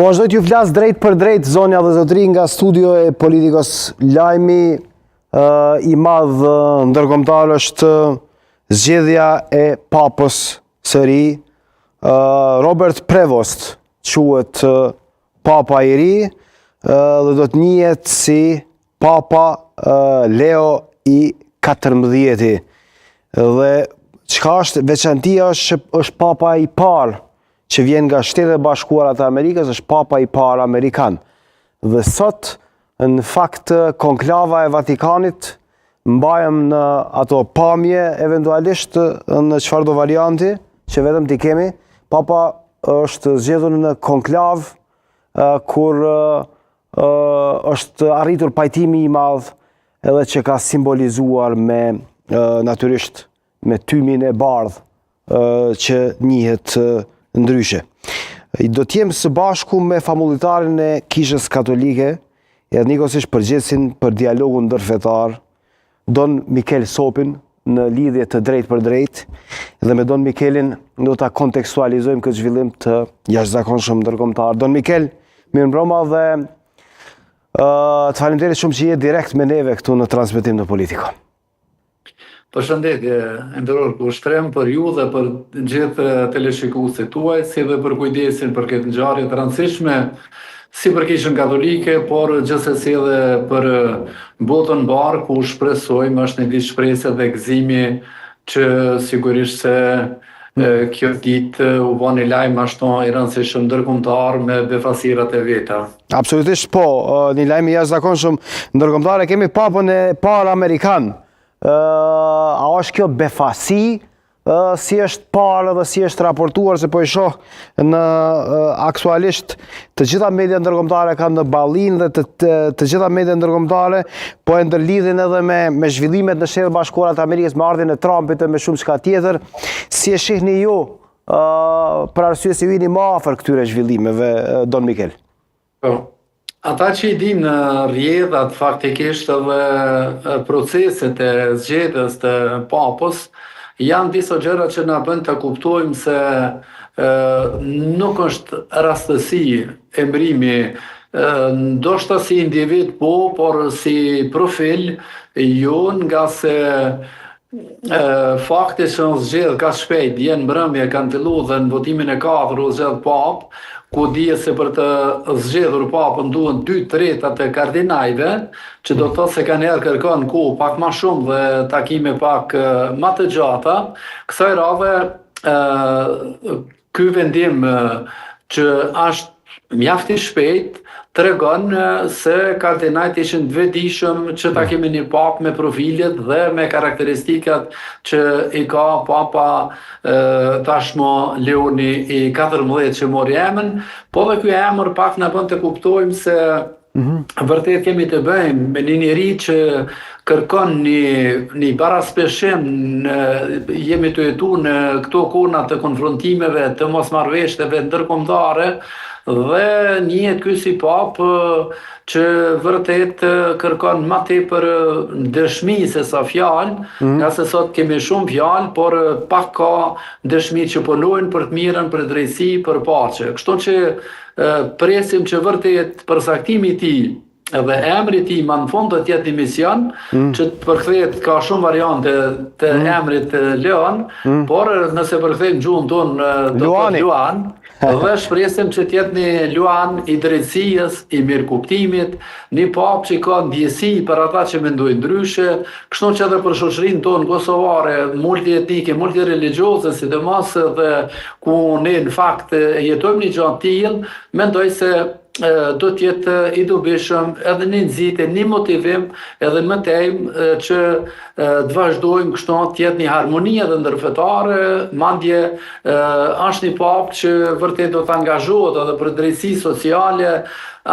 Po vazhdoj t'ju flas drejt për drejt, zonja dhe zotëri, nga studio e Politikos. Lajmi i madh ndërkombëtar është zgjedhja e papës së ri. Robert Prevost quhet papa i ri dhe do të njihet si Papa Leo i 14. Dhe çka është veçantia është papa i parë që vjen nga Shtetet e Bashkuara të Amerikës, është papa i parë amerikan. Dhe sot, në fakt, konklava e Vatikanit mbajmë në ato pamje, eventualisht në çfarëdo varianti, që vetëm t'i kemi. Papa është zgjedhur në konklav kur është arritur pajtimi i madh, edhe që ka simbolizuar me natyrisht me tymin e bardhë që njihet ndryshe. Do t'jem së bashku me famullitarin e Kishës Katolike, nikosisht përgjegjësin për dialogun ndërfetar, Don Mikel Sopin, në lidhje të drejtë për drejtë, dhe me Don Mikelin do ta kontekstualizojmë këtë zhvillim të jashtëzakonshëm ndërkombëtar. Don Mikel, mirëmbrëma dhe të faleminderit shumë që je direkt me neve këtu në transmetim në Politiko. Përshëndetje, nderuar kushtrem, për ju dhe për gjithë teleshikuesit tuaj, si dhe për kujdesin për këtë ngjarje të rëndësishme, si për Kishën Katolike, por gjithsesi edhe për botën mbar, ku shpresojmë është një ditë shpresje dhe gëzimi që sigurisht se kjo ditë u bën një lajm ashtu i rëndësishëm ndërkombëtar me befasirat e veta. Absolutisht po, një lajm i jashtëzakonshëm ndërkombëtar. Kemi papën e parë amerikan. A është kjo befasi, si është parë dhe si është raportuar, se po i shoh në aktualisht të gjitha media ndërkombëtare kanë në ballinë dhe të gjitha media ndërkombëtare po e ndërlidhin edhe me zhvillimet në Shtetet Bashkuara të Amerikës, me ardhjen e Trumpit dhe me shumë çka tjetër. Si e shihni ju, për arsye se vini më afër këtyre zhvillimeve, Don Mikel? Ata që i dim në rrjedhat faktikisht edhe proceset e zgjedhjes të papës, janë disa gjëra që na bën të kuptojmë se nuk është rastësi emrimi, ndoshta si individ po, por si profil jo, nga se fakti që në zgjedh ka shpejt, jenë mbrëmje, kanë filluar dhe në votimin e 4 u zgjedh papë, ku dihet se për të zgjedhur papën duhen 2/3 të kardinajve, që do të thotë se kanë kërkon kohë pak më shumë dhe takime pak më të gjata. Kësaj radhe ky vendim që është mjaft i shpejt tregon se kardinajt ishin të vetëdijshëm që ta kemi një papë me profilet dhe me karakteristikat që i ka papa tashmë Leoni i 14 që mori emrin, po dhe ky emër pak na bën të kuptojmë se vërtet kemi të bëjmë me një njeri që kërkon një baraspeshim, jemi të jetu në këto kona të konfrontimeve, të mosmarrveshjeve ndërkombëtare, dhe njihet ky si papë që vërtet kërkon më tepër dëshmi se sa fjalë, nga se sot kemi shumë fjalë, por pak ka dëshmi që punojnë për të mirën, për drejtësi, për paqe. Kështu që presim që vërtet përsaktimi i tij edhe emri i tij më në fund do të jetë një mision që të përkthehet, ka shumë variante të emrit Leon, por nëse përkthejmë gjuhën tonë do të thotë Luan, dhe shpresim që të jetë një Luan i drejtësisë, i mirëkuptimit, një papë që ka ndjesi për ata që mendojnë ndryshe, kështu që edhe për shoqërinë tonë kosovare, multietnike, multireligjioze, sidomos dhe ku ne në fakt jetojmë një gjë të tillë, mendoj se do të jetë i dobishëm edhe një nxitje, një motivim edhe më tej që të vazhdojmë kështu, të jetë një harmoni edhe ndërfetare, madje është një papë që vërtet do të angazhohet edhe për drejtësi sociale,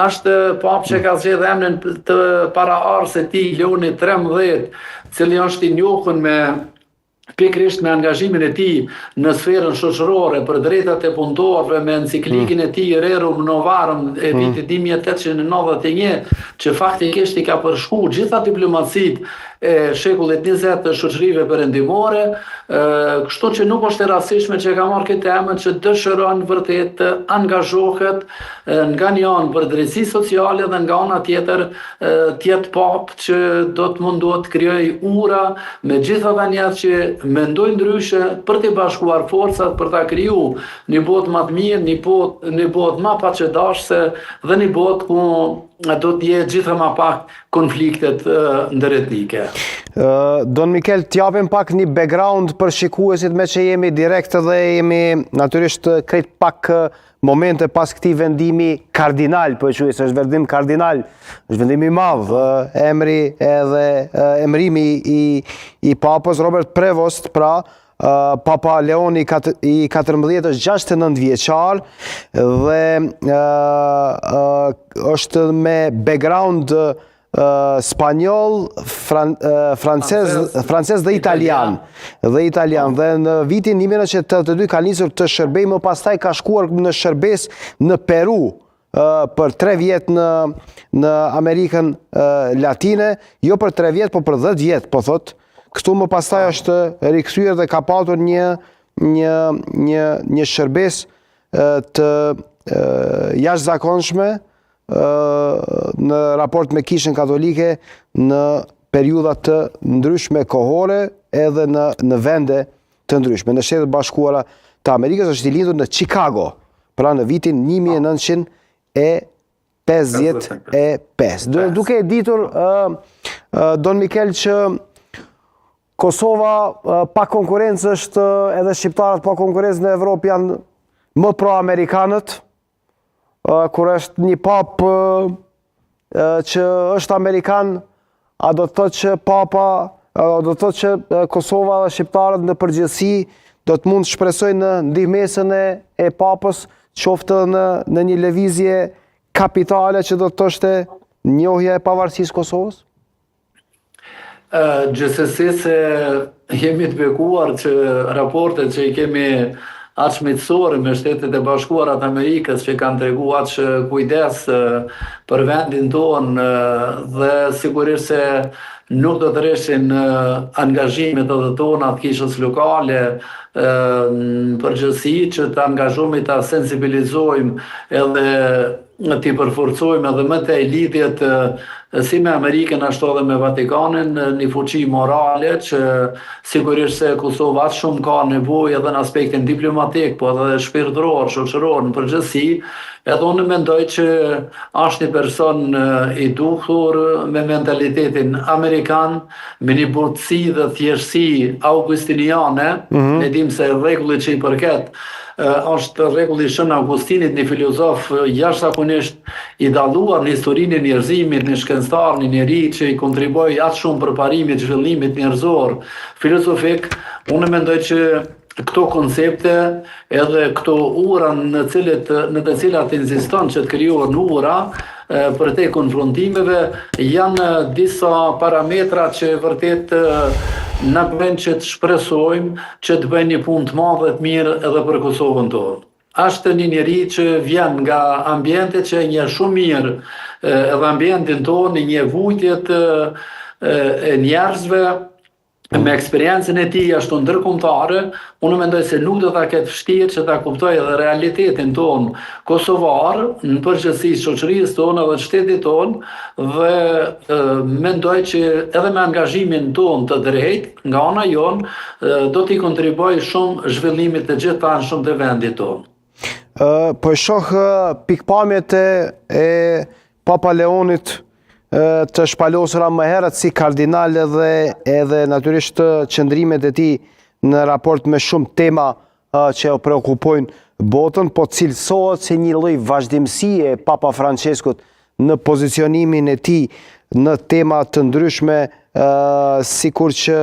është papë që ka zgjedhur emrin të paraardhës së tij Leoni 13, cili është i njohur me pikërisht me angazhimin e tij në sferën shoqërore për drejtat e punëtorëve, me enciklikën e tij Rerum Novarum e vitit 1891, që faktikisht i ka përshkruar gjitha diplomacitë e shekullit 20 të shoqërive perëndimore, kështu që nuk është e rastishme që ka marrë këtë emër që dëshiron vërtet të angazhohet nga një anë për drejtësi sociale dhe nga ana tjetër të jetë papë që do të munduhet të krijojë ura me gjithë ata njerëz që mendojnë ndryshe për të bashkuar forcat për ta krijuar një botë më të mirë, një botë më paqëdashse dhe një botë ku do të jetë gjithë më pak konfliktet ndëretnike. Don Mikel, t'japim pak një background për shikuesit me që jemi direkt dhe jemi natyrisht krejt pak momente pas këtij vendimi kardinal, po e quaj se është vendim kardinal, është vendim i madh, emërimi i Papës Robert Prevost, pra Papa Leoni i 14 është 69 vjeçar dhe është me background spanjoll, francez dhe italian. Dhe në vitin 1982 ka nisur të shërbej, më pastaj ka shkuar në shërbes në Peru për 3 vjet në Amerikën Latine, jo për 3 vjet, po për 10 vjet, po thot. Këtu më pastaj është rikthyer dhe ka patur një shërbes të jashtëzakonshme në raport me Kishën Katolike në periudha të ndryshme kohore edhe në vende të ndryshme. Në Shtetet Bashkuara të Amerikës është i lindur në Chicago, pra në vitin 1955. Duke e ditur, Don Mikel, që Kosova pa konkurrencë është, edhe shqiptarët pa konkurrencë në Evropë janë më pro-amerikanët, kur është një papë që është amerikan, a do të thotë që do të thotë që Kosova dhe shqiptarët në përgjithësi do të mund të shpresojnë në ndihmesën e papës, qoftë në një lëvizje kapitale që do të thoshte njohja e pavarësisë Kosovës? Gjithsesi se jemi të bekuar që raportet që i kemi aq miqësore me Shtetet e Bashkuara të Amerikës që kanë treguar aq kujdes për vendin tonë dhe sigurisht se nuk do të rreshin angazhimet edhe tona të kishës lokale në përgjithësi, që të angazhohemi ta sensibilizojmë edhe t'i përforcojmë edhe më tej lidhjet si me Amerikën ashtu edhe me Vatikanin, një fuqi morale që sigurisht se Kosova shumë ka nevojë edhe në aspektin diplomatik, po edhe shpirtëror, shoqëror në përgjithësi. Edhe unë mendoj që është një person i duhur me mentalitetin amerikan, me një butësi dhe thjeshtësi augustiniane. Ne dim se rregulli që i përket është rregulli i Shën Augustinit, një filozof jashtëzakonisht i dalluar në historinë e njerëzimit, një shkencëtar, një njeri që i kontriboi aq shumë për parimin e zhvillimit njerëzor filozofik. Unë mendoj që këto koncepte edhe këto ura në të cilat insiston që të krijohen ura për te konfrontimeve janë disa parametra që vërtet na bëjnë që të shpresojmë që të bëjnë një punë të madhe të mirë edhe për Kosovën tonë. Është një njeri që vjen nga ambiente që një shumë mirë edhe ambientin tonë, një vujtjet e njerëzve, me eksperiencën e tij ashtu ndërkombëtare. Unë mendoj se nuk do ta ketë vështirë që ta kuptojë edhe realitetin ton kosovar, në përgjithësi shoqërisë tonë dhe shtetit tonë, dhe mendoj që edhe me angazhimin ton të drejtë nga ana jonë do t'i kontribuojë shumë zhvillimit të gjithë anshëm të vendit tonë. Po shoh pikpamjet e Papa Leonit të shpalosura më herët si kardinal edhe natyrisht qëndrimet e tij në raport me shumë tema që o preokupojnë botën, po cilësohet si një lloj vazhdimësie e Papa Franceskut në pozicionimin e tij në tema të ndryshme, sikur që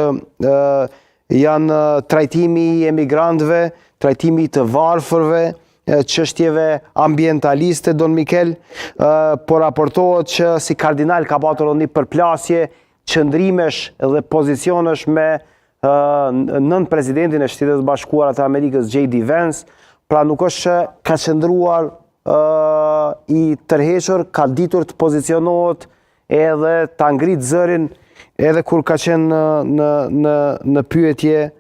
janë trajtimi i emigrantëve, trajtimi të varfërve, çështjeve ambientaliste. Don Mikel, po raportohet që si kardinal ka patur një përplasje qëndrimesh dhe pozicionesh me nën presidentin e Shtetet Bashkuara të Amerikës, J.D. Vance, pra nuk është që ka qëndruar i tërhequr, ka ditur të pozicionohet edhe ta ngrit zërin edhe kur ka qenë në pyetje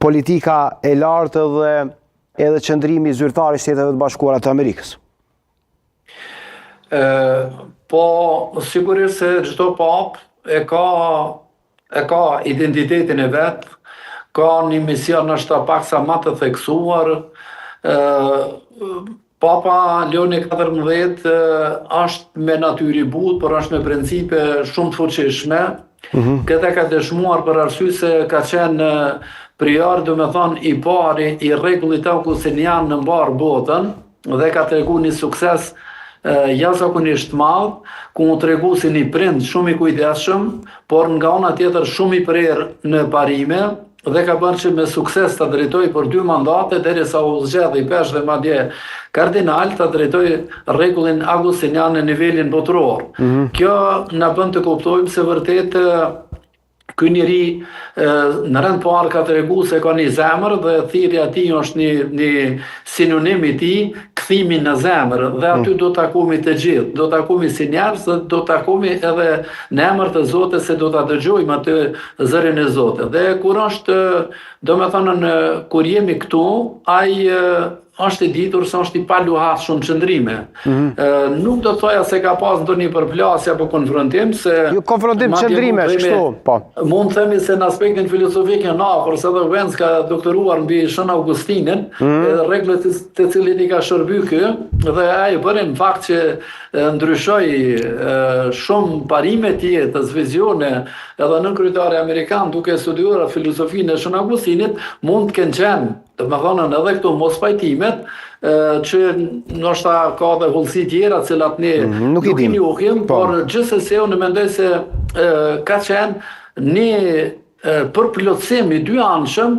politika e lartë dhe edhe qëndrimi i zyrtarit i Shteteve të Bashkuara të Amerikës? Po, sigurisht se çdo pap e ka identitetin e vet, ka një mision nështë pak sa më të theksuar. Papa Leoni XIV është me natyrë i butë, por është me principe shumë të fuqishme. Këtë ka dëshmuar për arsye se ka qenë prior, do me thonë, i pari i rregullit augustinian në mbar botën dhe ka tregu një sukses jashtëzakonisht madh, ku u tregu si një prind shumë i kujdesshëm, por nga ana tjetër shumë i prerë në parime, dhe ka bërë që me sukses të drejtoj për 2 mandate, derisa u zgjedh i pesh dhe madje kardinal të drejtoj rregullin augustinian në nivelin botror. Kjo na bën të kuptojmë se vërtet ky njeri në rend parë ka tregu se ka një zemër dhe thirrja e tij është një sinonim i tij, kthimi në zemër, dhe aty do takumi të gjithë, do takumi si njerëz, dhe do takumi edhe në emër të Zotit, se do ta dëgjojmë atë zërin e Zotit. Dhe kur është, domethënë, kur jemi këtu, ai është i ditur se është i paluhatshëm në qëndrime. Nuk do të thoja se ka pas ndonjë përplasje apo konfrontim, se Jo, konfrontim qëndrime, kështu, po. Mund të themi se në aspektin filozofik janë afër, se edhe Wenz ka doktoruar mbi Shën Augustinin, edhe rregullat të cilit i ka shërby ky, dhe ai bëri në fakt që ndryshoi shumë parime të jetës, vizione, edhe nën kryetari amerikan duke studiuar filozofinë e Shën Augustinit, mund të kenë qenë, do të thonë, edhe këto mos pajtimet, që ndoshta ka dhe hullësi tjera, cilat ne nuk i njohim, por gjithsesi unë mendoj se ka qenë një përplotësim i dyanshëm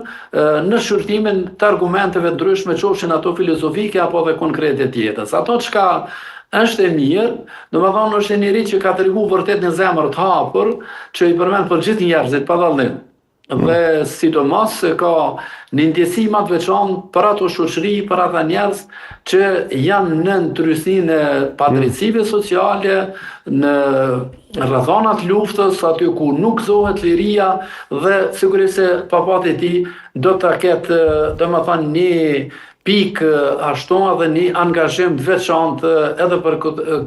në shërtimin të argumenteve ndryshme, qofshin ato filozofike apo dhe konkrete të jetës. Ato çka është e mirë, domethënë është njëri që ka tregu vërtet një zemër të hapur, që i përmend për gjithë njerëzit pa dallim. Dhe sidomos se ka një ndjesi më të veçantë për ato shoqëri, për ata njerëz që janë në ndrysinë e padrejtësive sociale, në rrethonat luftës, aty ku nuk gëzohet liria, dhe sigurisht se papati i tij do ta ketë, domethënë, një pikë ashtu edhe një angazhim të veçantë edhe për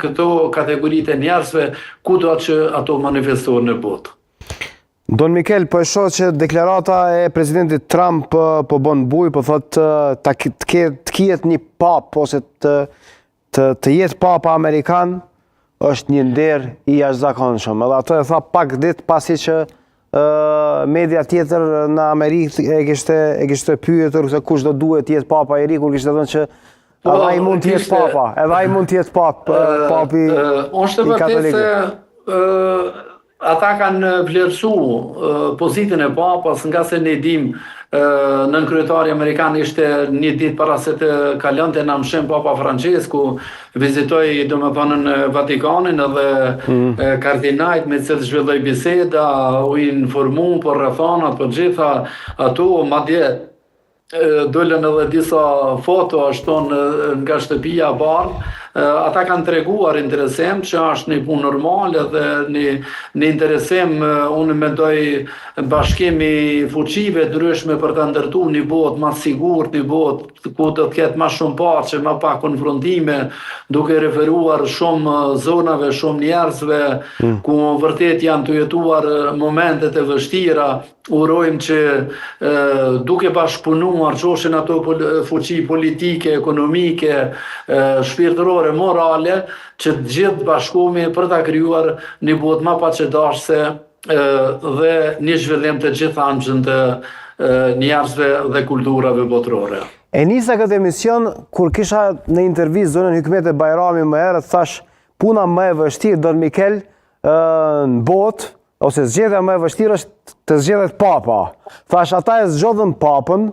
këto kategoritë e njerëzve, kudo që ato manifestohen në botë. Don Mikel, po e shoh që deklarata e presidentit Trump po bën buj, po thotë të kihet një pap ose të jetë papa amerikan është një nder i jashtëzakonshëm. Edhe ato e tha pak ditë pasi që media tjetër në Amerikë e kishte pyetur se kush do duhet të jetë papa i ri, kur kishte thënë që edhe ai mund të jetë papa, edhe ai mund të jetë papi i katolikëve. Ata kanë vlerësu pozitën e papas, nga se ne dim nën kryetari amerikan ishte një ditë para se të kalonte në Mshëm Papa Francesku, vizitoi domethënë në Vatikanin edhe kardinajt me cilët zhvilloi biseda, u informu për rrethonat, për gjitha ato, madje dolën edhe disa foto ashtu nga shtëpia e bardhë. Ata kanë treguar interesim që është një punë normale dhe një interesim, unë mendoj, bashkimi fuqive ndryshme për të ndërtuar një botë më sigurt, një botë ku do të ketë më shumë paqe, më pak konfrontime, duke referuar shumë zonave, shumë njerëzve, ku vërtet janë të jetuar momentet e vështira. Urojmë që duke bashkëpunuar, qofshin ato fuqi politike, ekonomike, shpirtërore, morale, që të gjithë bashkohemi për ta krijuar një botë më paqëdashse dhe një zhvillim të gjithëanshëm të njerëzve dhe kulturave botërore. E nisa këtë emision kur kisha në intervistë zonën Hikmet e Bajrami më herët, thash puna më e vështirë Don Mikel në botë, ose zgjedhja më e vështirë është të zgjedhet papa. Thash ata e zgjodhën papën,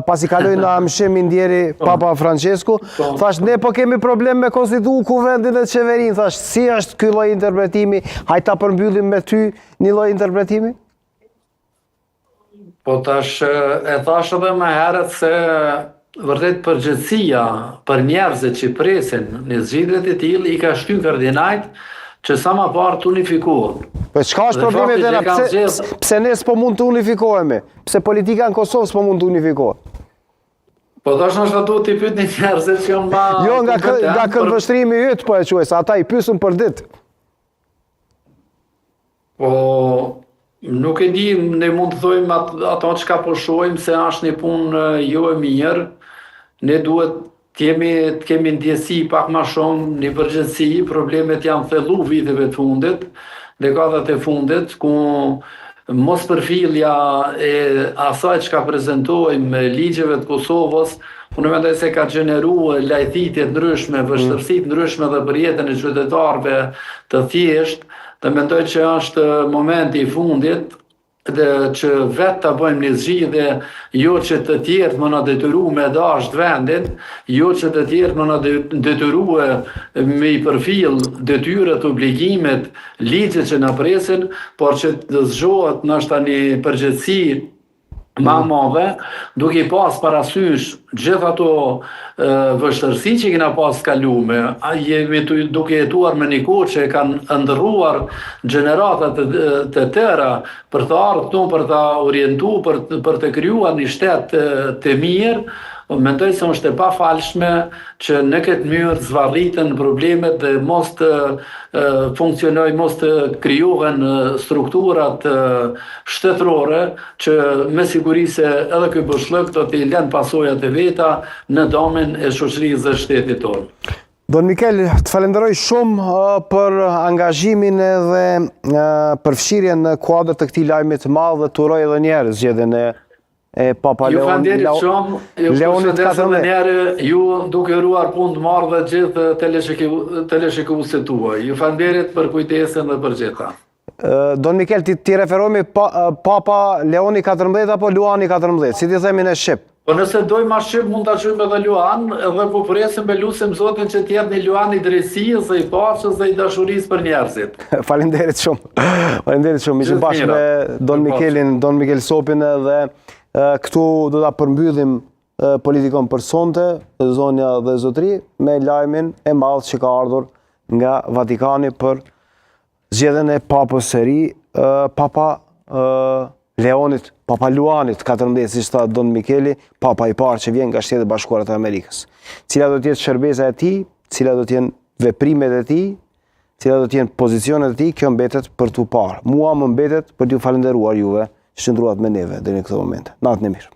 pasi kaloi në Mshëm i ndjeri Papa Francesku, thash ne po kemi problem me konstituu kuvendin e qeverinë, thash si është ky lloj interpretimi, hajta përmbyllim me ty një lloj interpretimi? Po tash e thash edhe më herët se vërtet përgjegjësia për njerëzit që presin në zgjidhjet e tilla i ka shtyr kardinajt që sa më parë të unifikohen. Po çka është problemi fakti që tëra? kanë zgjedhë- Pse ne s'po mund të unifikohemi? Pse politika në Kosovë s'po mund të unifikohet? Po tash nështë duhet t'i pyetni njerëzit që janë ma Jo, nga kompetent, këndvështrimi yt po e quaj, se ata i pyesën për ditë. Po nuk e di, ne mund të thojmë ato që ka po shohim se është një punë jo e mirë. Ne duhet të kemi ndjesi pak ma shumë, një përgjithësi, problemet janë thellu viteve të fundit, dekadat e fundit, ku mos përfillja e asaj që ka prezentojmë ligjeve të Kosovës, unë mendoj se ka gjeneruar lajthitje të ndryshme, vështirësi të ndryshme dhe për jetën e qytetarëve të thjeshtë, dhe mendoj që është momenti i fundit dhe që vetë të bëjmë një zgjidhje, jo që të tjerë më në detyru me dashtë vendin, jo që të tjerë më në detyru me i përfill detyret, obligimet, ligjet që në presin, por që të zgjohet nështë një përgjithësi ma madhe, duke i pas parasysh gjithë ato vështërsi që kena pas kalume, jemi duke jetuar me një kohë që kanë ndërruar gjeneratat të tëra për të ardhur këtu, për të orientu, për të krijuar një shtet të mirë. Mendoj se është e pafalshme që në këtë mënyrë zvarriten problemet dhe mos të funksionojnë, mos të krijohen strukturat shtetërore që me siguri se edhe ky boshllëk do t'i lënë pasojat e veta në domen e shoqërisë dhe shtetit tonë. Don Mikel, të falenderoj shumë për angazhimin edhe përfshirjen në kuadër të këtij lajmi të madh dhe të uroj edhe një herë zgjedhjen e Papa Leonit shumë, Leonit 14. Ju duke ruar punë të marrë dhe gjithë teleshikuesit tuaj. Ju falenderit për kujdesin dhe për gjitha. Don Mikel, ti referohemi Papa Leoni 14 apo Luani 14, si ti themi në Shqip? Po nëse doj ma Shqip, mund të qymë edhe Luan, edhe po presim me lusim Zotin që t'jetë një Luan i drejtësisë dhe i paqes dhe i dashurisë për njerëzit. Falenderit shumë. Falenderit shumë. Ishim bashkë me Don Mikelin, Don Mikel Sopin dhe këtu do ta përmbyllim politikon për sonte, zonja dhe zotri, me lajmin e madh që ka ardhur nga Vatikani për zgjedhjen e papës së ri, Papa Leonit, Papa Luanit 14, si tha Don Mikeli, papa i parë që vjen nga Shtetet Bashkuara të Amerikës. Cila do të jetë shërbesa e tij, cila do të jenë veprimet e tij, cila do të jenë pozicionet e tij, kjo mbetet për t'u parë. Mua më mbetet për t'ju falendëruar juve që qëndruat me neve deri në këtë moment. Natën e mirë.